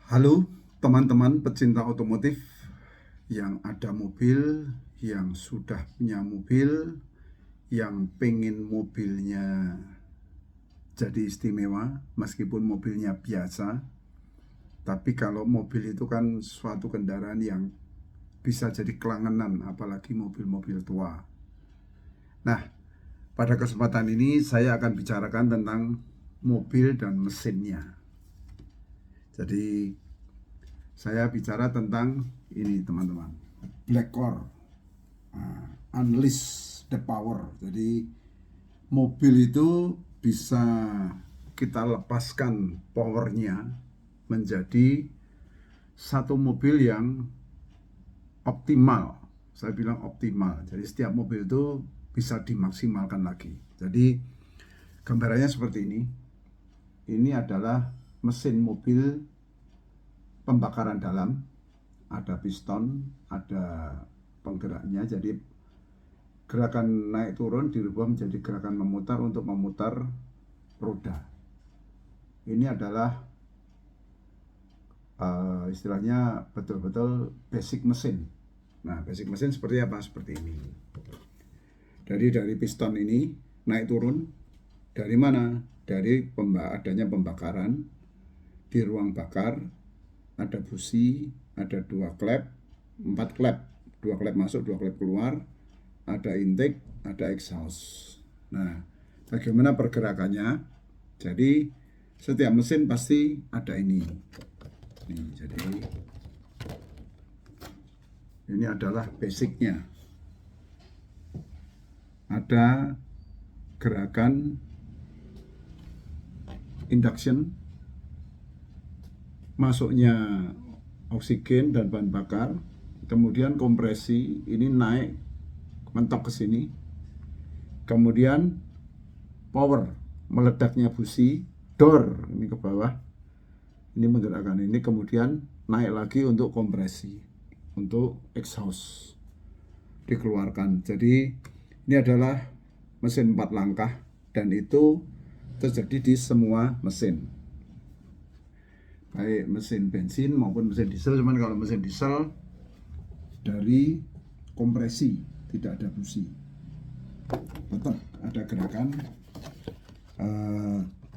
Halo teman-teman pecinta otomotif yang ada mobil, yang sudah punya mobil, yang pengen mobilnya jadi istimewa meskipun mobilnya biasa. Tapi kalau mobil itu kan suatu kendaraan yang bisa jadi kelangenan, apalagi mobil-mobil tua. Nah, pada kesempatan ini saya akan bicarakan tentang mobil dan mesinnya. Jadi saya bicara tentang ini teman-teman, Black Core, Unleash the Power. Jadi mobil itu bisa kita lepaskan powernya menjadi satu mobil yang optimal. Saya bilang optimal. Jadi setiap mobil itu bisa dimaksimalkan lagi. Jadi gambarannya seperti ini. Ini adalah mesin mobil pembakaran dalam, ada piston, ada penggeraknya. Jadi gerakan naik turun dirubah menjadi gerakan memutar untuk memutar roda. Ini adalah istilahnya betul-betul basic mesin. Nah, basic mesin seperti apa? Seperti ini. Dari piston ini naik turun dari mana? Dari adanya pembakaran di ruang bakar. Ada busi, ada 2 klep, 4 klep, 2 klep masuk, 2 klep keluar, ada intake, ada exhaust. Nah, bagaimana pergerakannya? Jadi setiap mesin pasti ada ini. Jadi ini adalah basicnya. Ada gerakan induction, masuknya oksigen dan bahan bakar, kemudian kompresi ini naik mentok ke sini, kemudian power meledaknya busi, door ini ke bawah, ini menggerakkan ini, kemudian naik lagi untuk kompresi, untuk exhaust dikeluarkan. Jadi ini adalah mesin 4 langkah dan itu terjadi di semua mesin, baik mesin bensin maupun mesin diesel. Cuman kalau mesin diesel dari kompresi, tidak ada busi, tetap ada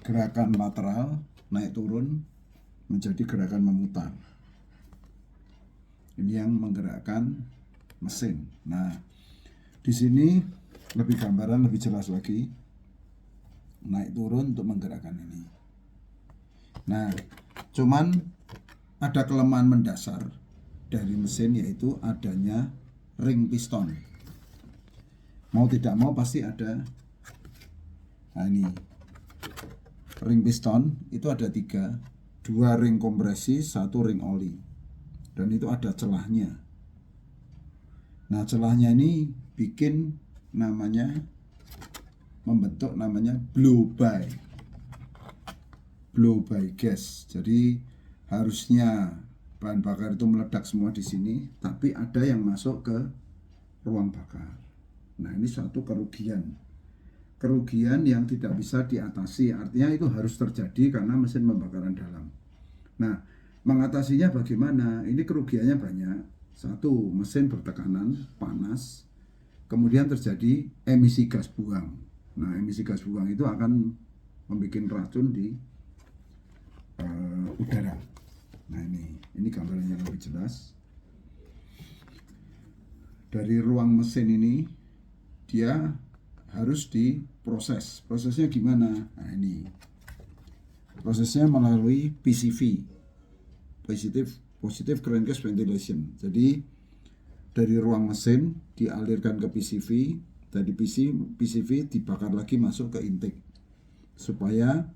gerakan lateral naik turun menjadi gerakan memutar. Ini yang menggerakkan mesin. Nah, di sini lebih gambaran, lebih jelas lagi, naik turun untuk menggerakkan ini. Nah, cuman ada kelemahan mendasar dari mesin, yaitu adanya ring piston. Mau tidak mau pasti ada. Nah, ini ring piston itu ada 3, 2 ring kompresi, 1 ring oli, dan itu ada celahnya. Nah, celahnya ini bikin membentuk namanya blow by gas. Jadi harusnya bahan bakar itu meledak semua di sini, tapi ada yang masuk ke ruang bakar. Nah, ini suatu kerugian yang tidak bisa diatasi. Artinya itu harus terjadi karena mesin pembakaran dalam. Nah, mengatasinya bagaimana? Ini kerugiannya banyak. 1, mesin bertekanan panas, kemudian terjadi emisi gas buang. Nah, emisi gas buang itu akan membuat racun di udara. Nah, ini gambarannya lebih jelas. Dari ruang mesin ini dia harus diproses. Prosesnya gimana? Nah, ini prosesnya melalui PCV, positive crankcase ventilation. Jadi dari ruang mesin dialirkan ke PCV, dari PCV dibakar lagi masuk ke intake supaya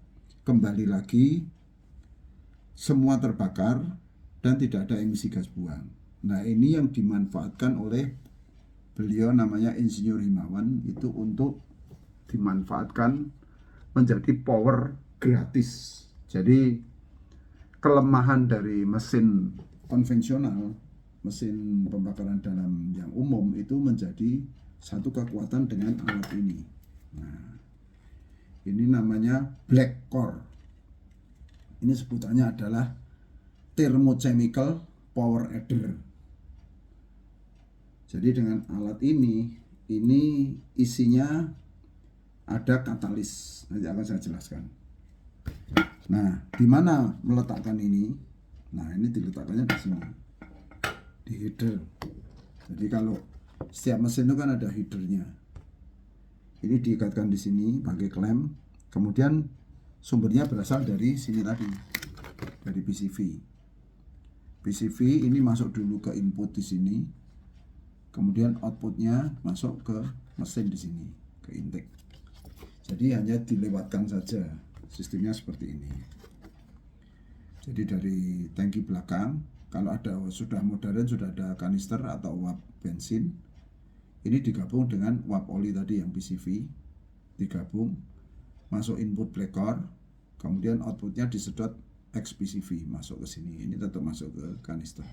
kembali lagi semua terbakar dan tidak ada emisi gas buang. Nah, ini yang dimanfaatkan oleh beliau, namanya Insinyur Himawan, itu untuk dimanfaatkan menjadi power gratis. Jadi kelemahan dari mesin konvensional, mesin pembakaran dalam yang umum, itu menjadi satu kekuatan dengan alat ini. Nah, ini namanya Black Core. Ini sebutannya adalah thermochemical power adder. Jadi dengan alat ini isinya ada katalis. Nanti akan saya jelaskan. Nah, di mana meletakkan ini? Nah, ini diletakkannya di sini, di header. Jadi kalau setiap mesin itu kan ada headernya. Ini diikatkan di sini pakai klem. Kemudian sumbernya berasal dari sini tadi, dari PCV. PCV ini masuk dulu ke input di sini. Kemudian outputnya masuk ke mesin di sini, ke intake. Jadi hanya dilewatkan saja, sistemnya seperti ini. Jadi dari tangki belakang, kalau ada sudah modern, sudah ada kanister atau uap bensin, ini digabung dengan uap oli tadi yang PCV, digabung, masuk input black core, kemudian outputnya disedot X PCV masuk ke sini. Ini tetap masuk ke kanister,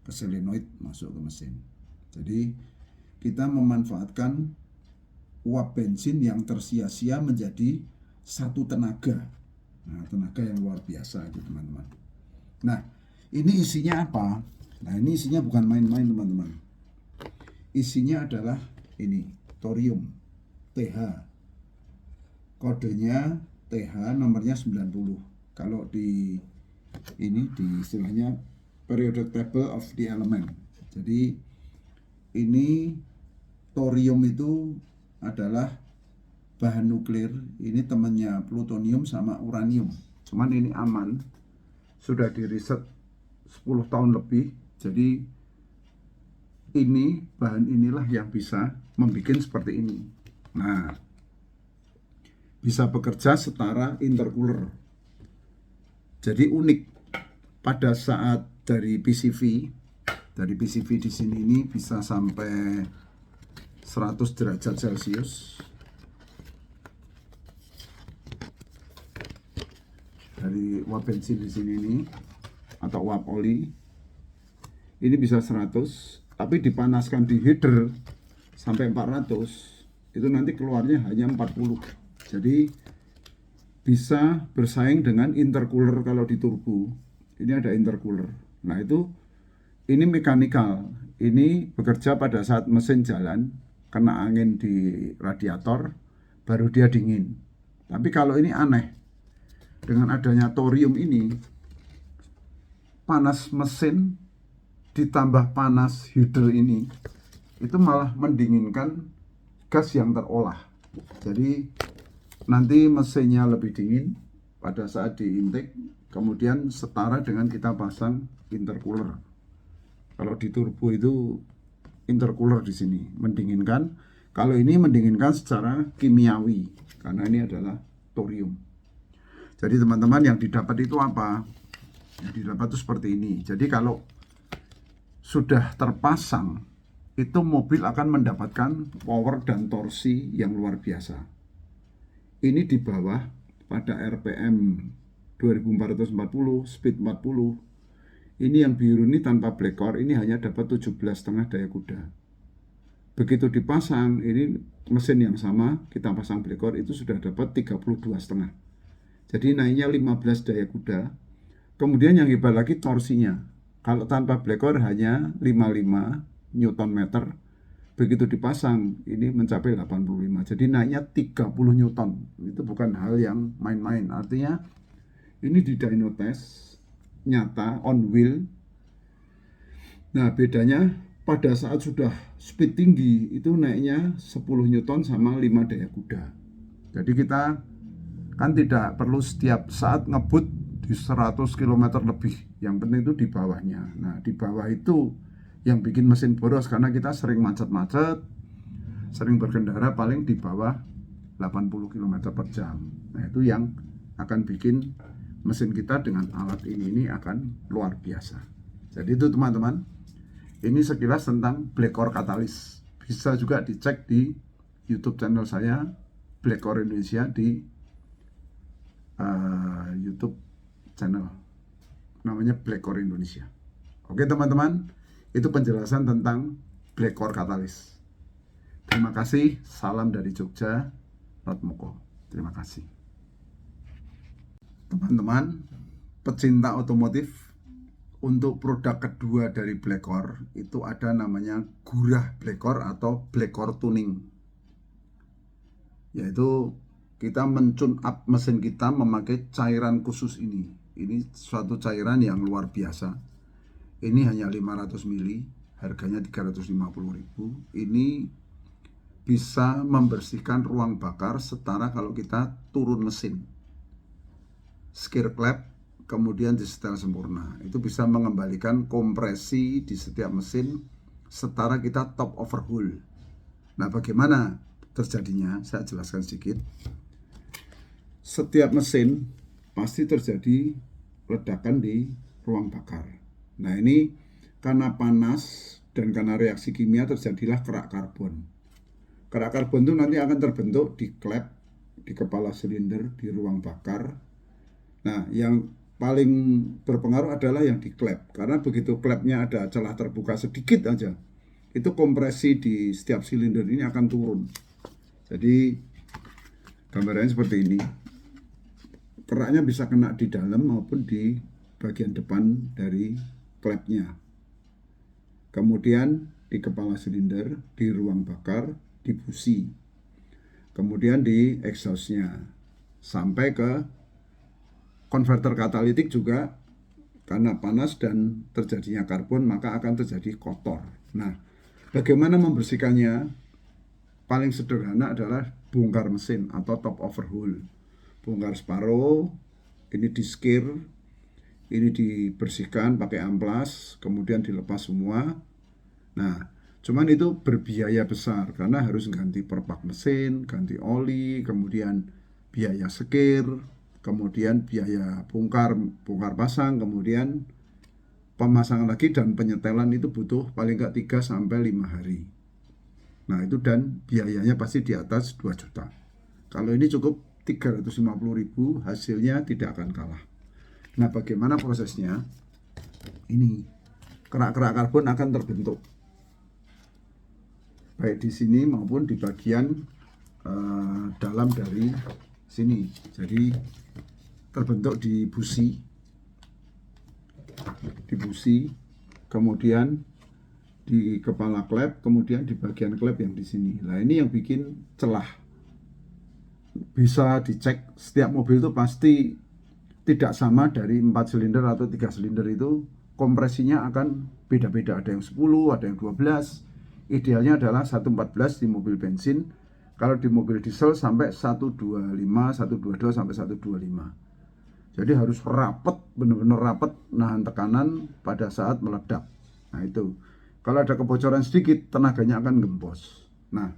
ke solenoid, masuk ke mesin. Jadi kita memanfaatkan uap bensin yang tersia-sia menjadi satu tenaga. Nah, tenaga yang luar biasa itu teman-teman. Nah, ini isinya apa? Nah, ini isinya bukan main-main teman-teman. Isinya adalah ini, thorium, TH. Kodenya TH, nomornya 90. Kalau di istilahnya periodic table of the element. Jadi ini thorium itu adalah bahan nuklir. Ini temannya plutonium sama uranium. Cuman ini aman, sudah diriset 10 tahun lebih. Jadi ini bahan inilah yang bisa membuat seperti ini. Nah, bisa bekerja setara intercooler. Jadi unik pada saat dari PCV di sini ini bisa sampai 100 derajat Celcius. Dari uap bensin di sini ini atau uap oli ini bisa 100, tapi dipanaskan di header sampai 400, itu nanti keluarnya hanya 40. Jadi bisa bersaing dengan intercooler kalau di turbo. Ini ada intercooler. Nah, ini mekanikal. Ini bekerja pada saat mesin jalan, kena angin di radiator, baru dia dingin. Tapi kalau ini aneh. Dengan adanya thorium ini, panas mesin ditambah panas header ini, itu malah mendinginkan gas yang terolah. Jadi nanti mesinnya lebih dingin pada saat di intake, kemudian setara dengan kita pasang intercooler. Kalau di turbo itu intercooler di sini mendinginkan. Kalau ini mendinginkan secara kimiawi, karena ini adalah thorium. Jadi teman-teman, yang didapat itu apa? Yang didapat itu seperti ini. Jadi kalau sudah terpasang, itu mobil akan mendapatkan power dan torsi yang luar biasa. Ini di bawah pada RPM 2440, speed 40. Ini yang biru ini tanpa black core, ini hanya dapat 17,5 daya kuda. Begitu dipasang, ini mesin yang sama, kita pasang black core, itu sudah dapat 32,5. Jadi naiknya 15 daya kuda. Kemudian yang hebat lagi torsinya. Kalau tanpa black core hanya 55 Newton meter. Begitu dipasang ini mencapai 85. Jadi naiknya 30 Newton. Itu bukan hal yang main-main. Artinya ini di dyno test nyata on wheel. Nah, bedanya pada saat sudah speed tinggi itu naiknya 10 Newton sama 5 daya kuda. Jadi kita kan tidak perlu setiap saat ngebut di 100 km lebih. Yang penting itu di bawahnya. Nah, di bawah itu yang bikin mesin boros, karena kita sering macet-macet, sering berkendara paling di bawah 80 km per jam. Nah, itu yang akan bikin mesin kita dengan alat ini akan luar biasa. Jadi itu teman-teman, ini sekilas tentang Black Core Catalyst. Bisa juga dicek di YouTube channel saya, Black Core Indonesia, di YouTube channel namanya Black Core Indonesia. Oke teman-teman, itu penjelasan tentang Black Core Catalyst. Terima kasih, salam dari Jogja, Ratmoko. Terima kasih. Teman-teman pecinta otomotif, untuk produk kedua dari Blackcore itu ada namanya Gurah Blackcore atau Blackcore Tuning. Yaitu kita men-tune up mesin kita memakai cairan khusus ini. Ini suatu cairan yang luar biasa. Ini hanya 500 ml, harganya 350.000. Ini bisa membersihkan ruang bakar setara kalau kita turun mesin. Skir clap kemudian disetel sempurna, itu bisa mengembalikan kompresi di setiap mesin setara kita top overhaul. Nah, bagaimana terjadinya? Saya jelaskan sedikit. Setiap mesin pasti terjadi ledakan di ruang bakar. Nah, ini karena panas dan karena reaksi kimia terjadilah kerak karbon. Kerak karbon itu nanti akan terbentuk di klep, di kepala silinder, di ruang bakar. Nah, yang paling berpengaruh adalah yang di klep, karena begitu klepnya ada celah terbuka sedikit aja, itu kompresi di setiap silinder ini akan turun. Jadi gambarannya seperti ini. Keraknya bisa kena di dalam maupun di bagian depan dari klepnya. Kemudian di kepala silinder, di ruang bakar, di busi. Kemudian di exhaustnya. Sampai ke konverter katalitik juga, karena panas dan terjadinya karbon maka akan terjadi kotor. Nah, bagaimana membersihkannya? Paling sederhana adalah bongkar mesin atau top overhaul. Bongkar separuh, ini di skir, ini dibersihkan pakai amplas, kemudian dilepas semua. Nah, cuman itu berbiaya besar karena harus ganti perpak mesin, ganti oli, kemudian biaya skir, kemudian biaya bongkar pasang, kemudian pemasangan lagi dan penyetelan itu butuh paling nggak 3-5 hari. Nah, itu dan biayanya pasti di atas 2 juta. Kalau ini cukup 350.000, hasilnya tidak akan kalah. Nah, bagaimana prosesnya? Ini kerak-kerak karbon akan terbentuk baik di sini maupun di bagian dalam dari sini. Jadi terbentuk di busi, kemudian di kepala klep, kemudian di bagian klep yang di sini. Nah, ini yang bikin celah. Bisa dicek, setiap mobil itu pasti tidak sama dari 4 silinder atau 3 silinder itu kompresinya akan beda-beda. Ada yang 10, ada yang 12. Idealnya adalah 114 di mobil bensin. Kalau di mobil diesel sampai 125, 122 sampai 125. Jadi harus rapat, benar-benar rapat nahan tekanan pada saat meledak. Nah, itu. Kalau ada kebocoran sedikit, tenaganya akan gembos. Nah,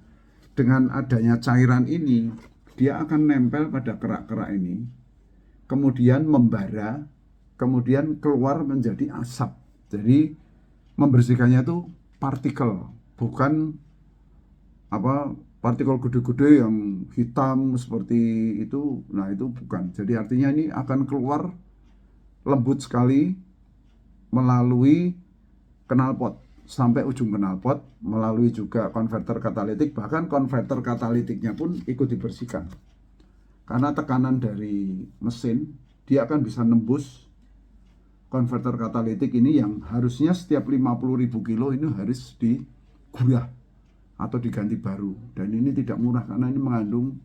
dengan adanya cairan ini, dia akan nempel pada kerak-kerak ini, kemudian membara, kemudian keluar menjadi asap. Jadi membersihkannya itu partikel, bukan partikel gede-gede yang hitam seperti itu. Nah, itu bukan. Jadi artinya ini akan keluar lembut sekali melalui knalpot sampai ujung knalpot, melalui juga konverter katalitik. Bahkan konverter katalitiknya pun ikut dibersihkan. Karena tekanan dari mesin, dia akan bisa nembus konverter katalitik ini yang harusnya setiap 50.000 kilo ini harus digurah atau diganti baru. Dan ini tidak murah karena ini mengandung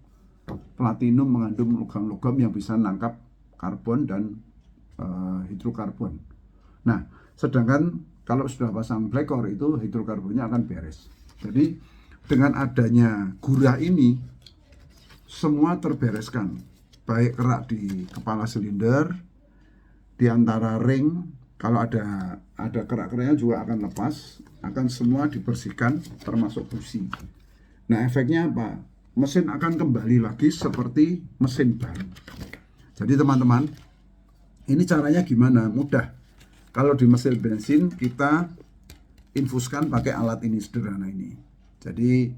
platinum, mengandung logam-logam yang bisa nangkap karbon dan hidrokarbon. Nah, sedangkan kalau sudah pasang Blackcore itu hidrokarbonnya akan beres. Jadi dengan adanya gurah ini semua terbereskan, baik kerak di kepala silinder, di antara ring, kalau ada kerak-keraknya juga akan lepas, akan semua dibersihkan termasuk busi. Nah, efeknya apa? Mesin akan kembali lagi seperti mesin baru. Jadi teman-teman, ini caranya gimana? Mudah. Kalau di mesin bensin kita infuskan pakai alat ini, sederhana ini. Jadi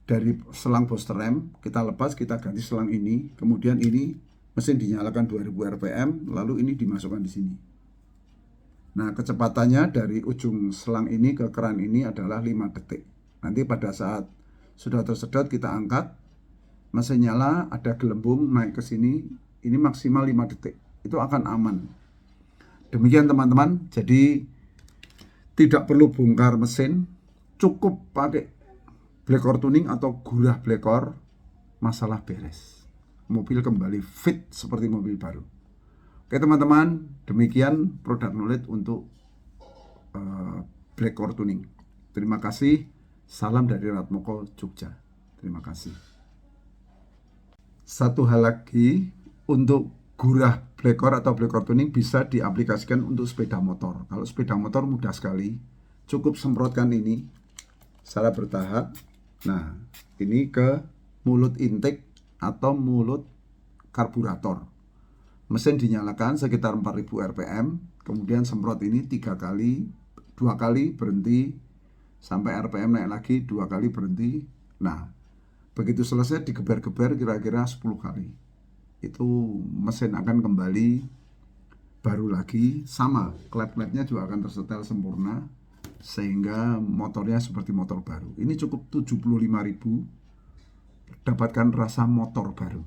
dari selang booster rem kita lepas, kita ganti selang ini, kemudian ini mesin dinyalakan 2000 rpm, lalu ini dimasukkan di sini. Nah, kecepatannya dari ujung selang ini ke keran ini adalah 5 detik. Nanti pada saat sudah tersedot kita angkat, mesin nyala, ada gelembung naik ke sini, ini maksimal 5 detik. Itu akan aman. Demikian teman-teman, jadi tidak perlu bongkar mesin, cukup pakai blekor tuning atau gurah blekor, masalah beres. Mobil kembali fit seperti mobil baru. Oke teman-teman, demikian produk knowledge untuk blekor tuning. Terima kasih, salam dari Ratmoko Jogja. Terima kasih. Satu hal lagi, untuk gurah blekor atau blekor tuning bisa diaplikasikan untuk sepeda motor. Kalau sepeda motor mudah sekali, cukup semprotkan ini secara bertahap. Nah, ini ke mulut intake atau mulut karburator. Mesin dinyalakan sekitar 4000 rpm, kemudian semprot ini 3 kali, 2 kali berhenti, sampai rpm naik lagi, 2 kali berhenti. Nah, begitu selesai digeber-geber kira-kira 10 kali. Itu mesin akan kembali baru lagi, sama klep-klepnya juga akan tersetel sempurna sehingga motornya seperti motor baru. Ini cukup 75.000, dapatkan rasa motor baru.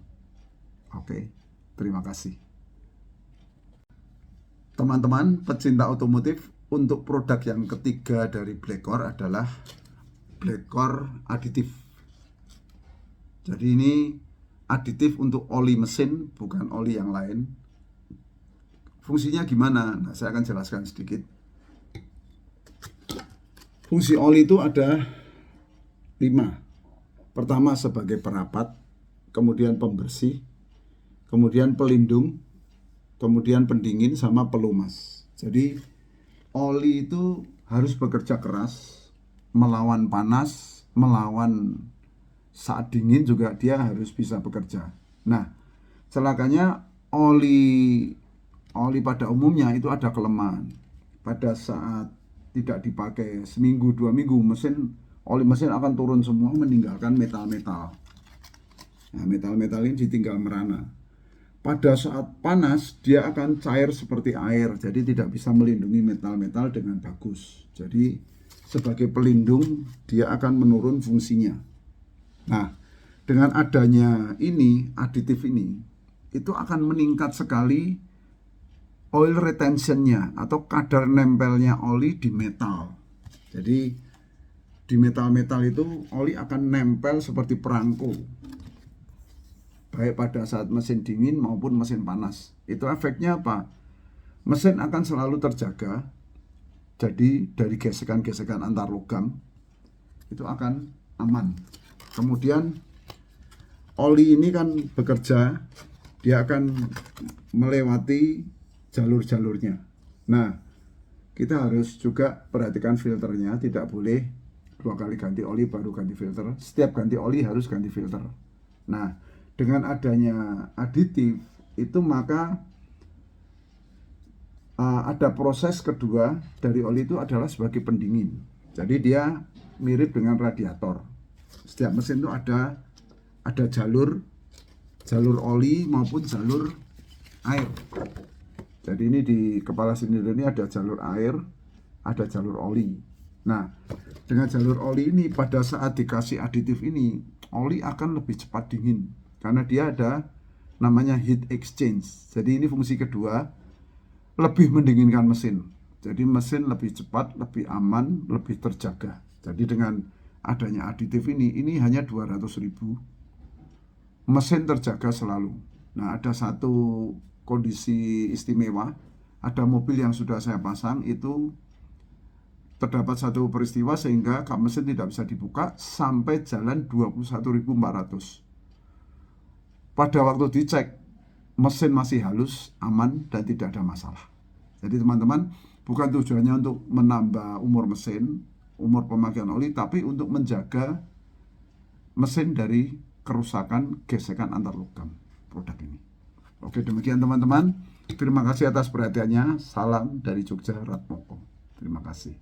Oke, terima kasih. Teman-teman pecinta otomotif, untuk produk yang ketiga dari blekor adalah blekor aditif. Jadi ini aditif untuk oli mesin, bukan oli yang lain. Fungsinya gimana? Nah, saya akan jelaskan sedikit. Fungsi oli itu ada 5. Pertama sebagai perapat, kemudian pembersih, kemudian pelindung, kemudian pendingin, sama pelumas. Jadi oli itu harus bekerja keras, melawan panas, melawan saat dingin juga dia harus bisa bekerja. Nah, celakanya oli pada umumnya itu ada kelemahan. Pada saat tidak dipakai seminggu 2 minggu, oli mesin akan turun semua, meninggalkan metal-metal. Nah, metal-metal ini ditinggal merana. Pada saat panas dia akan cair seperti air, jadi tidak bisa melindungi metal-metal dengan bagus. Jadi sebagai pelindung dia akan menurun fungsinya. Nah, dengan adanya ini, aditif ini, itu akan meningkat sekali oil retentionnya atau kadar nempelnya oli di metal. Jadi di metal-metal itu oli akan nempel seperti perangko, baik pada saat mesin dingin maupun mesin panas. Itu efeknya apa? Mesin akan selalu terjaga. Jadi dari gesekan-gesekan antar logam itu akan aman. Kemudian oli ini kan bekerja, dia akan melewati jalur-jalurnya. Nah, kita harus juga perhatikan filternya, tidak boleh 2 kali ganti oli baru ganti filter. Setiap ganti oli harus ganti filter. Nah, dengan adanya aditif itu maka ada proses kedua dari oli itu adalah sebagai pendingin. Jadi dia mirip dengan radiator. Setiap mesin itu ada jalur oli maupun jalur air. Jadi ini di kepala silinder ini ada jalur air, ada jalur oli. Nah, dengan jalur oli ini pada saat dikasih aditif ini, oli akan lebih cepat dingin karena dia ada namanya heat exchange. Jadi ini fungsi kedua, lebih mendinginkan mesin. Jadi mesin lebih cepat, lebih aman, lebih terjaga. Jadi dengan adanya aditif ini hanya 200.000. Mesin terjaga selalu. Nah, ada satu kondisi istimewa, ada mobil yang sudah saya pasang itu terdapat satu peristiwa sehingga kap mesin tidak bisa dibuka sampai jalan 21.400. Pada waktu dicek, mesin masih halus, aman, dan tidak ada masalah. Jadi teman-teman, bukan tujuannya untuk menambah umur mesin, umur pemakaian oli, tapi untuk menjaga mesin dari kerusakan gesekan antar logam produk ini. Oke, demikian teman-teman. Terima kasih atas perhatiannya. Salam dari Jogja Ratmoko. Terima kasih.